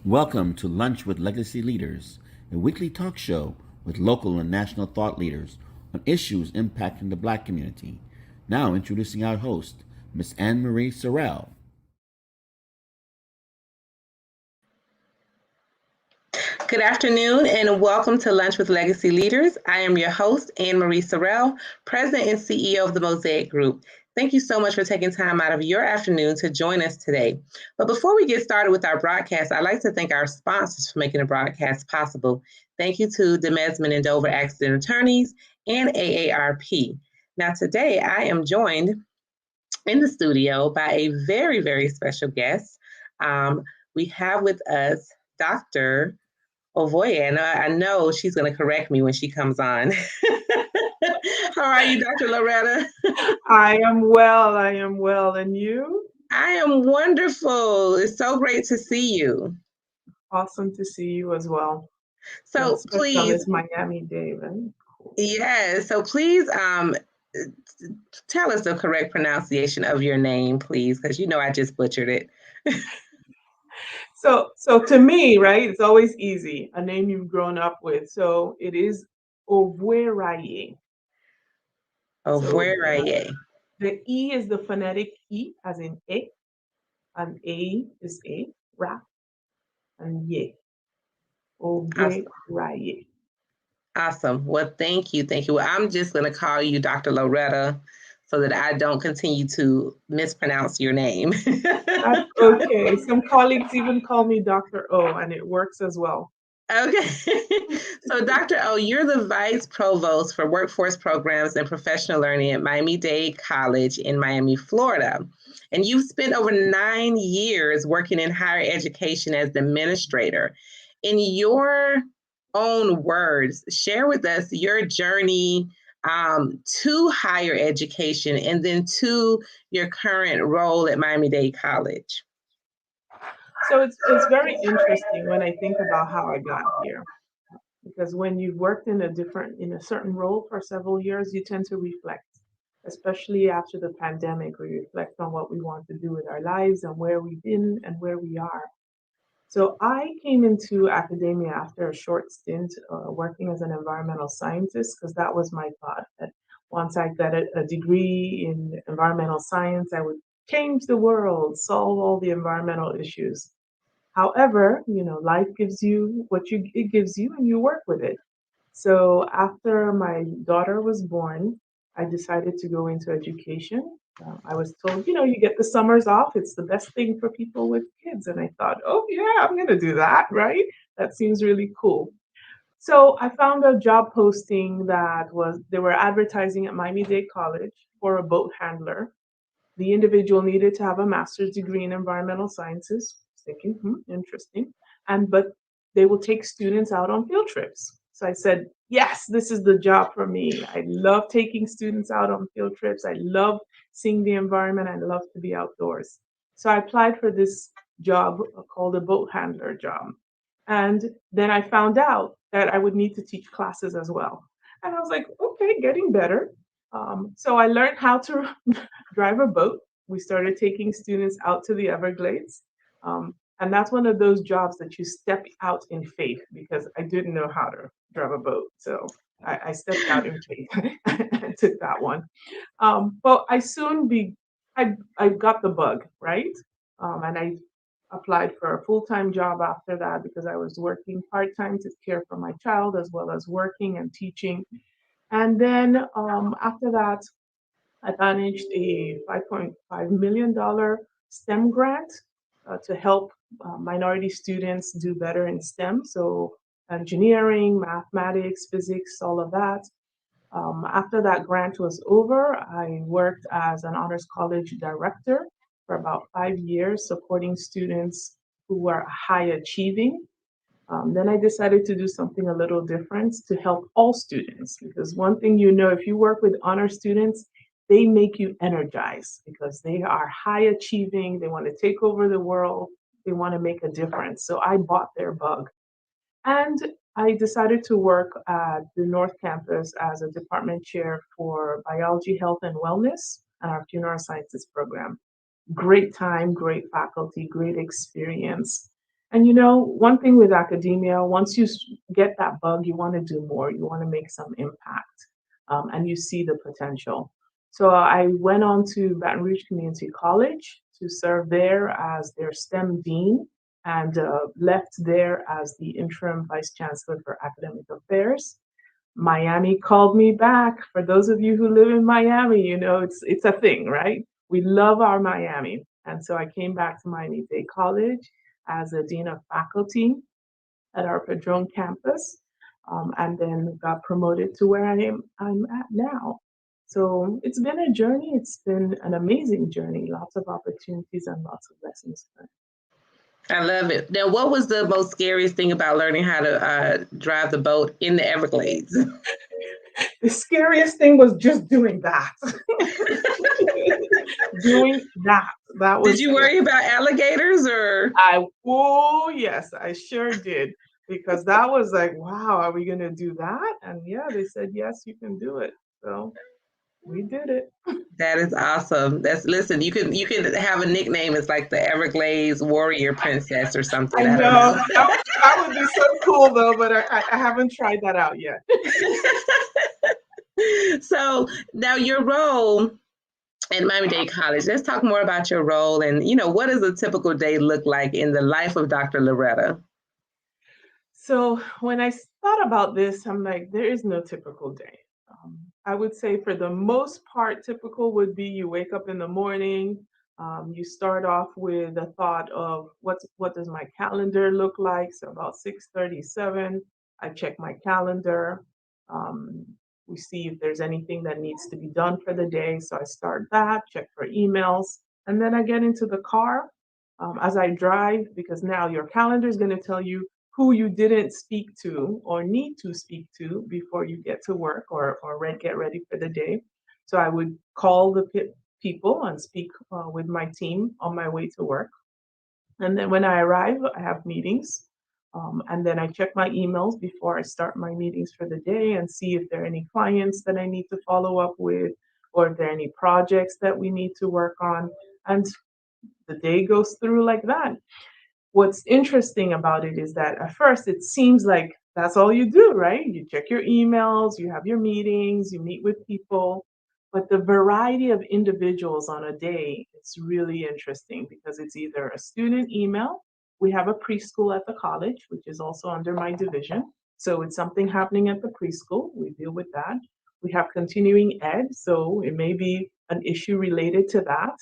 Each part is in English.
Welcome to Lunch with Legacy Leaders, a weekly talk show with local and national thought leaders on issues impacting the Black community. Now introducing our host, Miss Anne Marie Sorrell. Good afternoon and welcome to Lunch with Legacy Leaders. I am your host, Anne Marie Sorrell, President and CEO of the Mosaic Group. Thank you so much for taking time out of your afternoon to join us today. But before we get started with our broadcast, I'd like to thank our sponsors for making the broadcast possible. Thank you to Demesman and Dover Accident Attorneys and AARP. Now today I am joined in the studio by a very, very special guest. We have with us Dr. Ovueraye, and I know she's going to correct me when she comes on. How are you, Dr. Loretta? I am well. And you? I am wonderful. It's so great to see you. Awesome to see you as well. So please, it's Miami Dade, right? Cool. Yeah. So please, tell us the correct pronunciation of your name, please, because you know I just butchered it. So to me, right, it's always easy, a name you've grown up with. So it is Ovueraye. Ovueraye. The E is the phonetic E, as in A, and A is A, ra, and ye. Ovueraye. Awesome. Well, thank you. Thank you. Well, I'm just going to call you Dr. Loretta so that I don't continue to mispronounce your name. That's okay. Some colleagues even call me Dr. O, and it works as well. Okay. So, Dr. O, you're the Vice Provost for Workforce Programs and Professional Learning at Miami Dade College in Miami, Florida. And you've spent over 9 years working in higher education as the administrator. In your own words, share with us your journey to higher education and then to your current role at Miami Dade College. So it's very interesting when I think about how I got here, because when you've worked in a certain role for several years, you tend to reflect, especially after the pandemic. We reflect on what we want to do with our lives and where we've been and where we are. So I came into academia after a short stint working as an environmental scientist, because that was my thought, that once I got a degree in environmental science, I would change the world, solve all the environmental issues. However, life gives you what it gives you, and you work with it. So after my daughter was born, I decided to go into education. I was told, you get the summers off. It's the best thing for people with kids. And I thought, oh yeah, I'm going to do that, right? That seems really cool. So I found a job posting they were advertising at Miami Dade College for a boat handler. The individual needed to have a master's degree in environmental sciences. Thinking, interesting. But they will take students out on field trips. So I said, yes, this is the job for me. I love taking students out on field trips. I love seeing the environment. I love to be outdoors. So I applied for this job called a boat handler job. And then I found out that I would need to teach classes as well. And I was like, okay, getting better. So I learned how to drive a boat. We started taking students out to the Everglades. And that's one of those jobs that you step out in faith, because I didn't know how to drive a boat. So I stepped out in faith and took that one. But I got the bug, right? And I applied for a full-time job after that, because I was working part-time to care for my child as well as working and teaching. And then after that, I managed a $5.5 million STEM grant to help minority students do better in STEM. So engineering, mathematics, physics, all of that. After that grant was over, I worked as an honors college director for about 5 years, supporting students who were high achieving. Then I decided to do something a little different to help all students, because one thing if you work with honor students, they make you energized because they are high achieving, they want to take over the world, they want to make a difference. So I bought their bug. And I decided to work at the North Campus as a department chair for biology, health, and wellness and our funeral sciences program. Great time, great faculty, great experience. And you know, one thing with academia, once you get that bug, you want to do more, you want to make some impact, and you see the potential. So I went on to Baton Rouge Community College to serve there as their STEM dean, and left there as the interim vice chancellor for academic affairs. Miami called me back. For those of you who live in Miami, you know it's a thing, right? We love our Miami. And so I came back to Miami Dade College as a dean of faculty at our Padron campus, and then got promoted to where I'm at now. So it's been a journey. It's been an amazing journey. Lots of opportunities and lots of lessons learned. I love it. Now, what was the most scariest thing about learning how to drive the boat in the Everglades? The scariest thing was just doing that. Doing that. That was Did you scary. worry about alligators or? Oh yes, I sure did. Because that was like, wow, are we gonna do that? And yeah, they said yes, you can do it. So we did it. That is awesome. Listen. You could have a nickname. It's like the Everglades Warrior Princess or something. I I don't know know. that would be so cool though, but I haven't tried that out yet. So now your role at Miami Dade College. Let's talk more about your role and what does a typical day look like in the life of Dr. Loretta? So when I thought about this, I'm like, there is no typical day. I would say for the most part, typical would be you wake up in the morning, you start off with a thought of what does my calendar look like? So about 6:37, I check my calendar. Um, we see if there's anything that needs to be done for the day. So I start that, check for emails, and then I get into the car as I drive because now your calendar is going to tell you who you didn't speak to or need to speak to before you get to work or get ready for the day. So I would call the people and speak with my team on my way to work. And then when I arrive, I have meetings. And then I check my emails before I start my meetings for the day and see if there are any clients that I need to follow up with or if there are any projects that we need to work on. And the day goes through like that. What's interesting about it is that at first it seems like that's all you do, right? You check your emails, you have your meetings, you meet with people, but the variety of individuals on a day, it's really interesting because it's either a student email. We have a preschool at the college, which is also under my division. So it's something happening at the preschool. We deal with that. We have continuing ed, so it may be an issue related to that.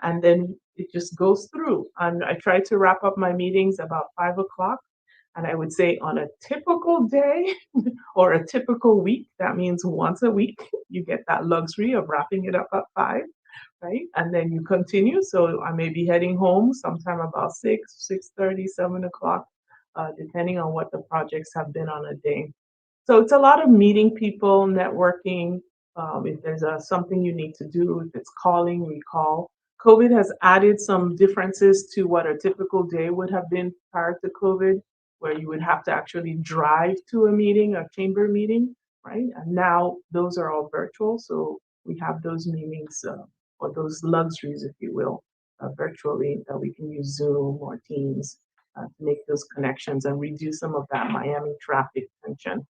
And then it just goes through. And I try to wrap up my meetings about 5 o'clock. And I would say on a typical day or a typical week, that means once a week, you get that luxury of wrapping it up at 5, right? And then you continue. So I may be heading home sometime about 6:30, 7 o'clock, depending on what the projects have been on a day. So it's a lot of meeting people, networking. If there's something you need to do, if it's calling, we call. COVID has added some differences to what a typical day would have been prior to COVID, where you would have to actually drive to a meeting, a chamber meeting, right? And now those are all virtual. So we have those meetings or those luxuries, if you will, virtually that we can use Zoom or Teams to make those connections and reduce some of that Miami traffic tension.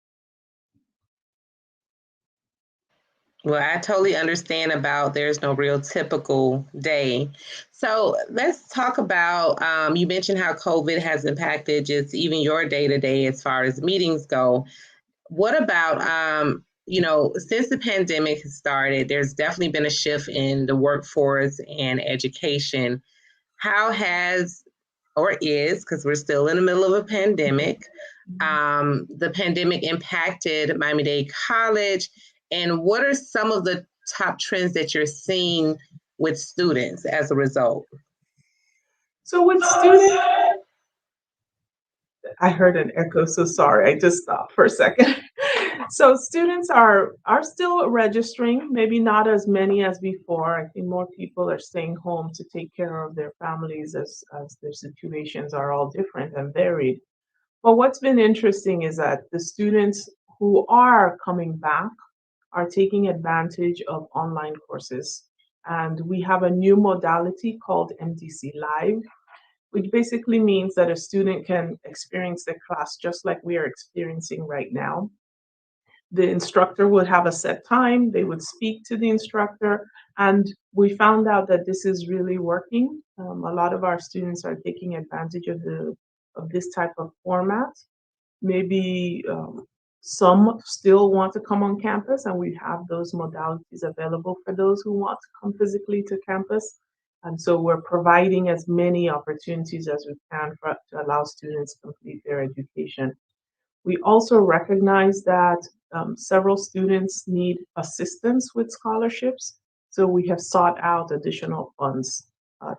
Well, I totally understand about there's no real typical day. So let's talk about, you mentioned how COVID has impacted just even your day to day as far as meetings go. What about, since the pandemic has started, there's definitely been a shift in the workforce and education. How has, or is, because we're still in the middle of a pandemic, the pandemic impacted Miami-Dade College, and what are some of the top trends that you're seeing with students as a result? So with students, I heard an echo, so sorry, I just stopped for a second. So students are still registering, maybe not as many as before. I think more people are staying home to take care of their families as their situations are all different and varied. But what's been interesting is that the students who are coming back are taking advantage of online courses. And we have a new modality called MDC Live. which basically means that a student can experience the class just like we are experiencing right now. The instructor would have a set time, they would speak to the instructor, and we found out that this is really working. A lot of our students are taking advantage of this type of format. Maybe some still want to come on campus, and we have those modalities available for those who want to come physically to campus. And so we're providing as many opportunities as we can to allow students to complete their education. We also recognize that several students need assistance with scholarships, so we have sought out additional funds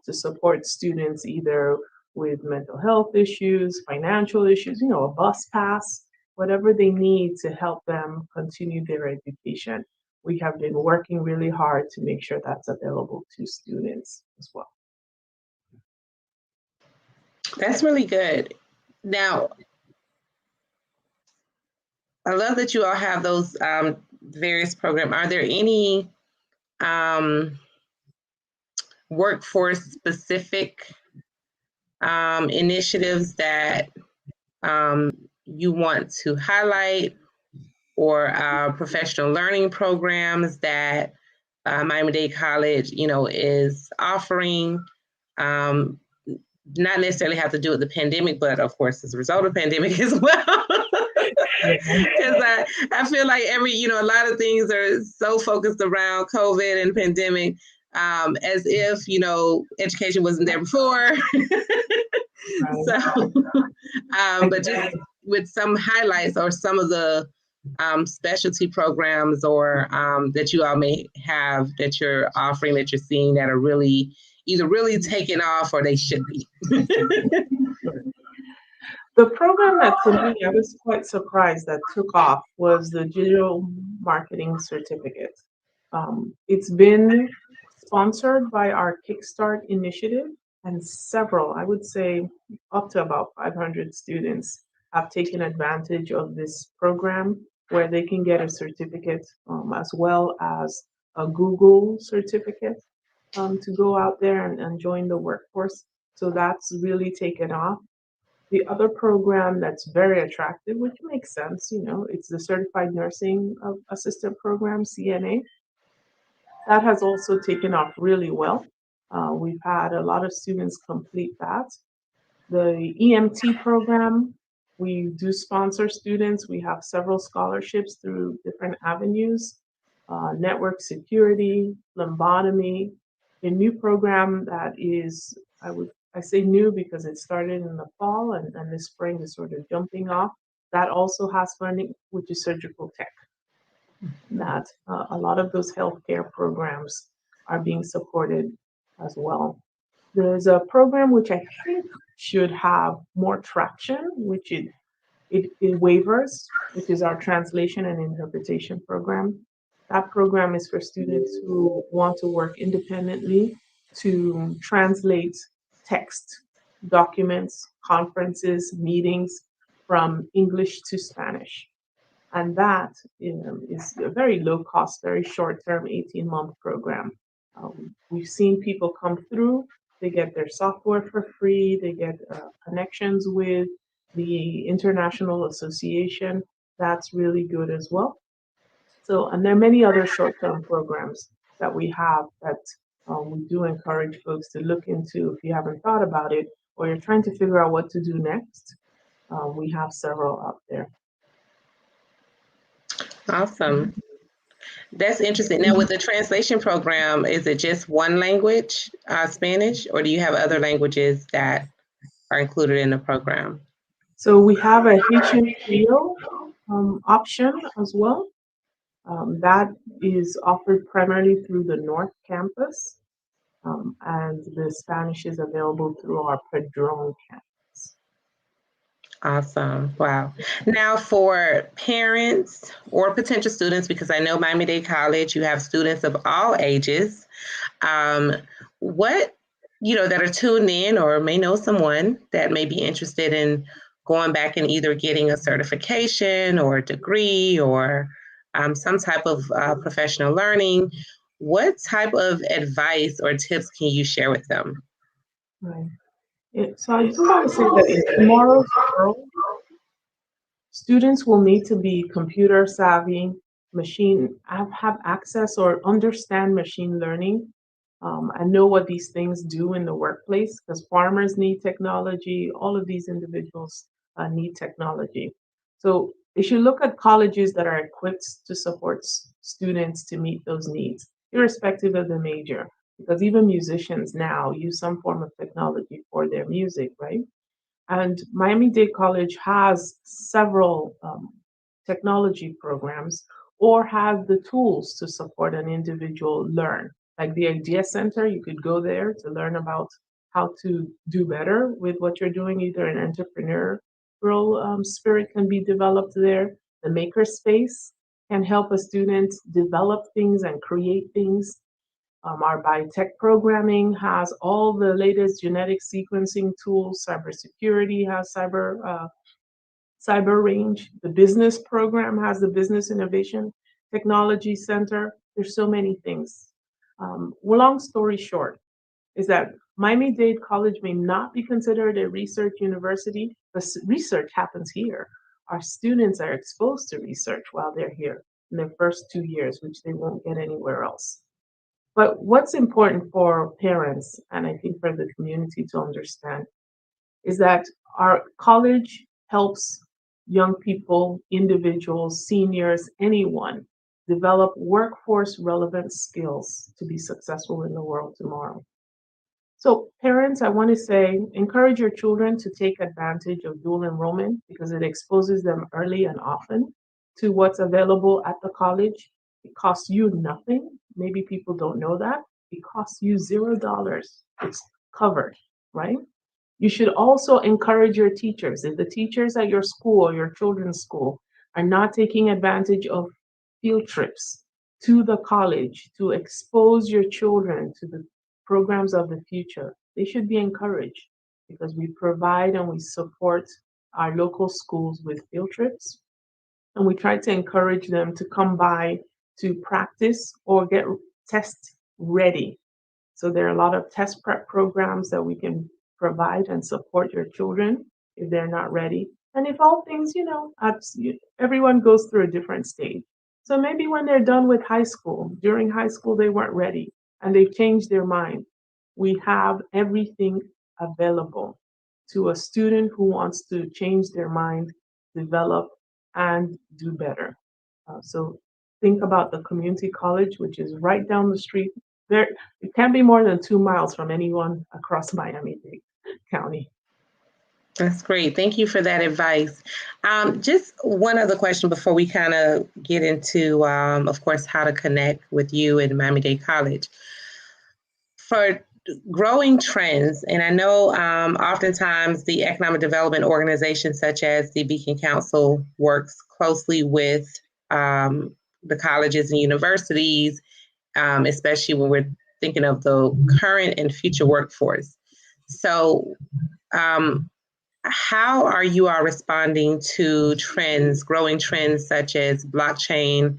to support students either with mental health issues, financial issues, a bus pass, whatever they need to help them continue their education. We have been working really hard to make sure that's available to students as well. That's really good. Now, I love that you all have those various programs. Are there any workforce specific initiatives that you want to highlight, or professional learning programs that Miami-Dade College, is offering? Not necessarily have to do with the pandemic, but of course, as a result of the pandemic as well. Because I feel like a lot of things are so focused around COVID and pandemic, as if, education wasn't there before. So, but just with some highlights or some of the specialty programs or that you all may have that you're offering, that you're seeing that are really either really taking off or they should be. The program that to me, I was quite surprised that took off was the digital marketing certificate. It's been sponsored by our Kickstart initiative, and several, I would say up to about 500 students have taken advantage of this program where they can get a certificate as well as a Google certificate to go out there and join the workforce. So that's really taken off. The other program that's very attractive, which makes sense, it's the Certified Nursing Assistant Program, CNA. That has also taken off really well. We've had a lot of students complete that. The EMT program, we do sponsor students. We have several scholarships through different avenues, network security, phlebotomy. A new program that is, I say new because it started in the fall and this spring is sort of jumping off. That also has funding, which is surgical tech. That a lot of those healthcare programs are being supported as well. There's a program which I think should have more traction, which it waivers, which is our translation and interpretation program. That program is for students who want to work independently to translate text, documents, conferences, meetings from English to Spanish. And that is a very low cost, very short term, 18-month program. We've seen people come through, they get their software for free, they get connections with the International Association. That's really good as well. So, and there are many other short-term programs that we have that we do encourage folks to look into if you haven't thought about it or you're trying to figure out what to do next. We have several out there. Awesome. That's interesting. Now, with the translation program, is it just one language, Spanish, or do you have other languages that are included in the program? So we have a Haitian Creole option as well. That is offered primarily through the North Campus, and the Spanish is available through our Padron campus. Awesome. Wow. Now, for parents or potential students, because I know Miami-Dade College, you have students of all ages, what, that are tuned in or may know someone that may be interested in going back and either getting a certification or a degree or some type of professional learning, what type of advice or tips can you share with them? Right. So I just want to say that in tomorrow's world, students will need to be computer savvy, have access or understand machine learning, and know what these things do in the workplace, because farmers need technology, all of these individuals need technology. So they should look at colleges that are equipped to support students to meet those needs, irrespective of the major, because even musicians now use some form of technology for their music, right? And Miami Dade College has several technology programs or has the tools to support an individual learn. Like the Idea Center, you could go there to learn about how to do better with what you're doing. Either an entrepreneurial spirit can be developed there. The Makerspace can help a student develop things and create things. Our biotech programming has all the latest genetic sequencing tools. Cybersecurity has cyber range. The business program has the Business Innovation Technology Center. There's so many things. Long story short is that Miami-Dade College may not be considered a research university, but research happens here. Our students are exposed to research while they're here in their first 2 years, which they won't get anywhere else. But what's important for parents, and I think for the community to understand, is that our college helps young people, individuals, seniors, anyone develop workforce relevant skills to be successful in the world tomorrow. So parents, I want to say, encourage your children to take advantage of dual enrollment because it exposes them early and often to what's available at the college. It costs you nothing. Maybe people don't know that. It costs you $0. It's covered, right? You should also encourage your teachers. If the teachers at your school or your children's school are not taking advantage of field trips to the college to expose your children to the programs of the future, they should be encouraged because we provide and we support our local schools with field trips. And we try to encourage them to come by to practice or get test ready. So there are a lot of test prep programs that we can provide and support your children if they're not ready. And if all things, everyone goes through a different stage. So maybe when they're done with high school, during high school, they weren't ready and they've changed their mind. We have everything available to a student who wants to change their mind, develop, and do better. So think about the community college, which is right down the street. There, it can't be more than 2 miles from anyone across Miami-Dade County. That's great. Thank you for that advice. Just one other question before we kind of get into, of course, how to connect with you and Miami-Dade College. For growing trends, and I know oftentimes the economic development organizations such as the Beacon Council works closely with the colleges and universities, especially when we're thinking of the current and future workforce. So how are you all responding to trends, growing trends such as blockchain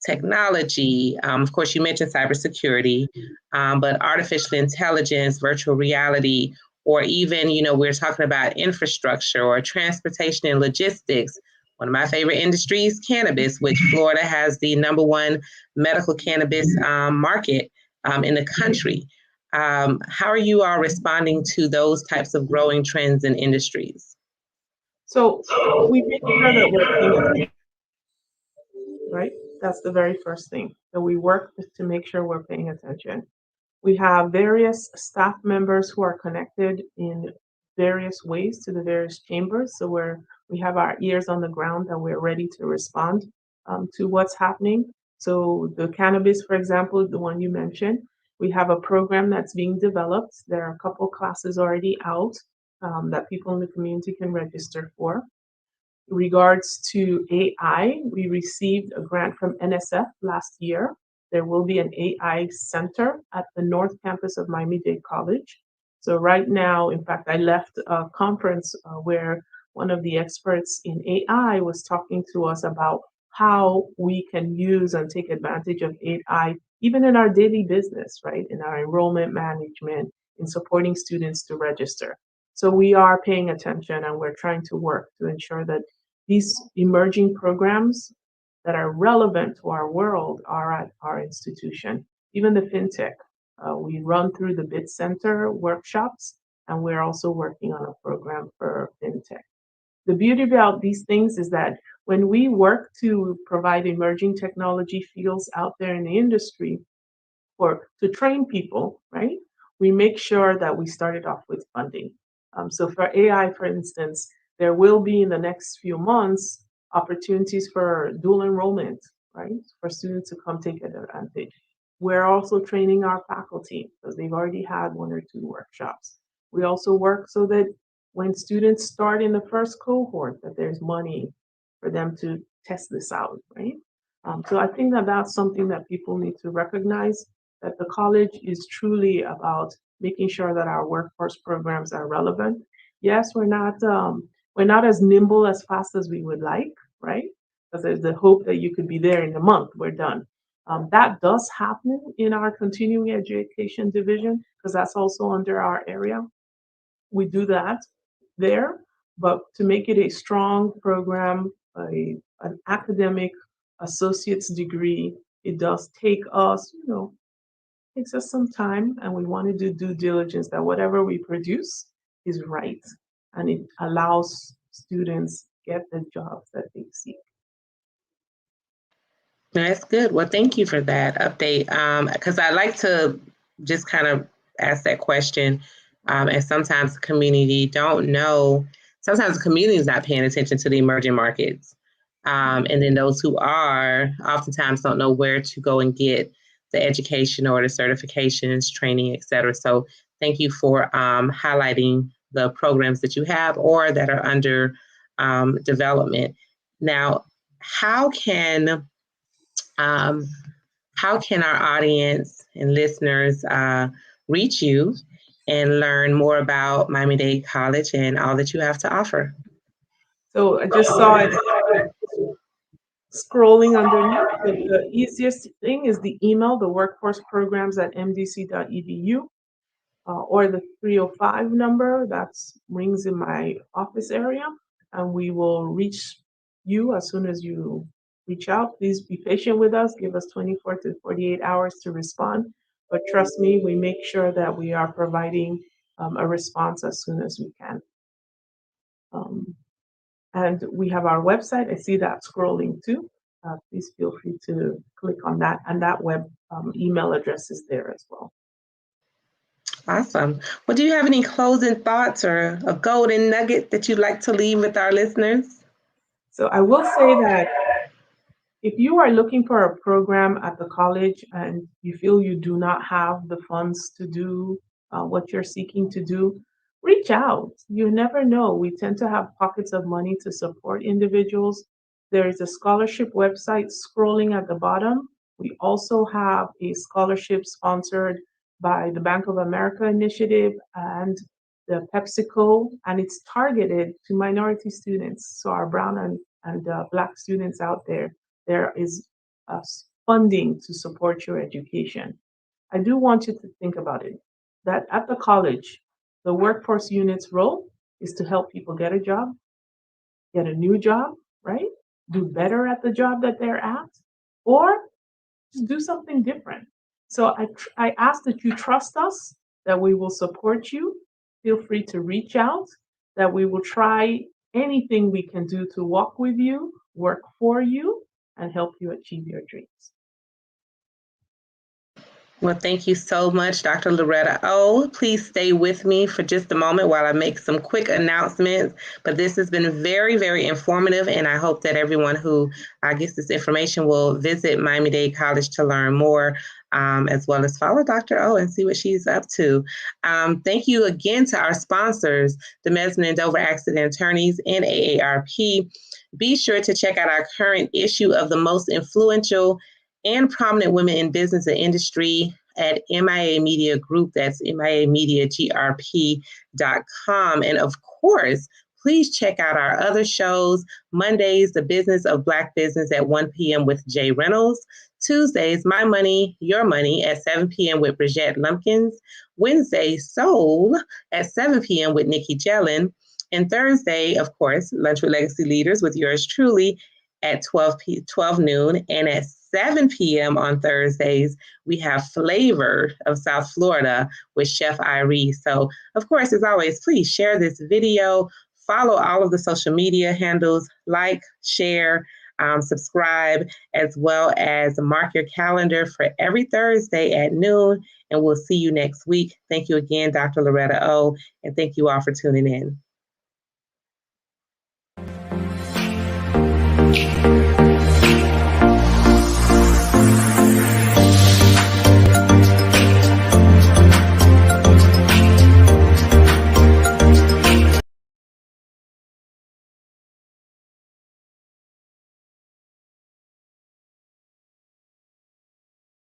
technology? Of course, you mentioned cybersecurity, but artificial intelligence, virtual reality, or even, we're talking about infrastructure or transportation and logistics. One of my favorite industries, cannabis, which Florida has the #1 medical cannabis market in the country. How are you all responding to those types of growing trends and industries? So we make sure that we're paying attention, right? That's the very first thing. So we work to make sure we're paying attention. We have various staff members who are connected in various ways to the various chambers. So we have our ears on the ground and we're ready to respond to what's happening. So the cannabis, for example, the one you mentioned, we have a program that's being developed. There are a couple classes already out that people in the community can register for. In regards to AI, we received a grant from NSF last year. There will be an AI center at the North Campus of Miami-Dade College. So right now, in fact, I left a conference where one of the experts in AI was talking to us about how we can use and take advantage of AI, even in our daily business, right? In our enrollment management, in supporting students to register. So we are paying attention, and we're trying to work to ensure that these emerging programs that are relevant to our world are at our institution. Even the fintech, we run through the Bit Center workshops, and we're also working on a program for fintech. The beauty about these things is that when we work to provide emerging technology fields out there in the industry or to train people, right, we make sure that we start it off with funding. So for AI, for instance, there will be in the next few months opportunities for dual enrollment, right, for students to come take advantage. We're also training our faculty because they've already had 1 or 2 workshops. We also work so that when students start in the first cohort, that there's money for them to test this out, right? So I think that that's something that people need to recognize, that the college is truly about making sure that our workforce programs are relevant. Yes, we're not as nimble as fast as we would like, right? Because there's the hope that you could be there in a month, we're done. That does happen in our continuing education division because that's also under our area. We do that there, but to make it a strong program, an academic associate's degree, it does take us, takes us some time, and we want to do due diligence that whatever we produce is right and it allows students get the jobs that they seek. That's good. Well, thank you for that update. Because I like to just kind of ask that question. And sometimes the community don't know. Sometimes the community is not paying attention to the emerging markets. And then those who are oftentimes don't know where to go and get the education or the certifications, training, et cetera. So thank you for highlighting the programs that you have or that are under development. Now, how can our audience and listeners reach you and learn more about Miami Dade College and all that you have to offer? So I just saw it scrolling underneath. The easiest thing is the email, the workforce programs at mdc.edu, or the 305 number that rings in my office area, and we will reach you as soon as you reach out. Please be patient with us. Give us 24 to 48 hours to respond. But trust me, we make sure that we are providing a response as soon as we can. And we have our website. I see that scrolling too. Please feel free to click on that, and that web email address is there as well. Awesome. Well, do you have any closing thoughts or a golden nugget that you'd like to leave with our listeners? So I will say that if you are looking for a program at the college and you feel you do not have the funds to do what you're seeking to do, reach out. You never know. We tend to have pockets of money to support individuals. There is a scholarship website scrolling at the bottom. We also have a scholarship sponsored by the Bank of America Initiative and the PepsiCo, and it's targeted to minority students. So our brown and Black students out there, there is funding to support your education. I do want you to think about it, that at the college, the workforce unit's role is to help people get a job, get a new job, right? Do better at the job that they're at, or just do something different. So I ask that you trust us, that we will support you. Feel free to reach out, that we will try anything we can do to walk with you, work for you, and help you achieve your dreams. Well, thank you so much, Dr. Loretta O. Please stay with me for just a moment while I make some quick announcements. But this has been very, very informative, and I hope that everyone who gets this information will visit Miami-Dade College to learn more, as well as follow Dr. O and see what she's up to. Thank you again to our sponsors, the Mesman and Dover Accident Attorneys and AARP. Be sure to check out our current issue of the most influential and prominent women in business and industry at MIA Media Group. That's MIAmediagrp.com. And of course, Please check out our other shows. Mondays, The Business of Black Business at 1 p.m. with Jay Reynolds. Tuesdays, My Money, Your Money at 7 p.m. with Bridgette Lumpkins. Wednesday, Soul at 7 p.m. with Nikki Jellin. And Thursday, of course, Lunch with Legacy Leaders with yours truly at 12 noon. And at 7 p.m. on Thursdays, we have Flavor of South Florida with Chef Irie. So, of course, as always, please share this video, follow all of the social media handles, like, share, subscribe, as well as mark your calendar for every Thursday at noon. And we'll see you next week. Thank you again, Dr. Loretta O, and thank you all for tuning in.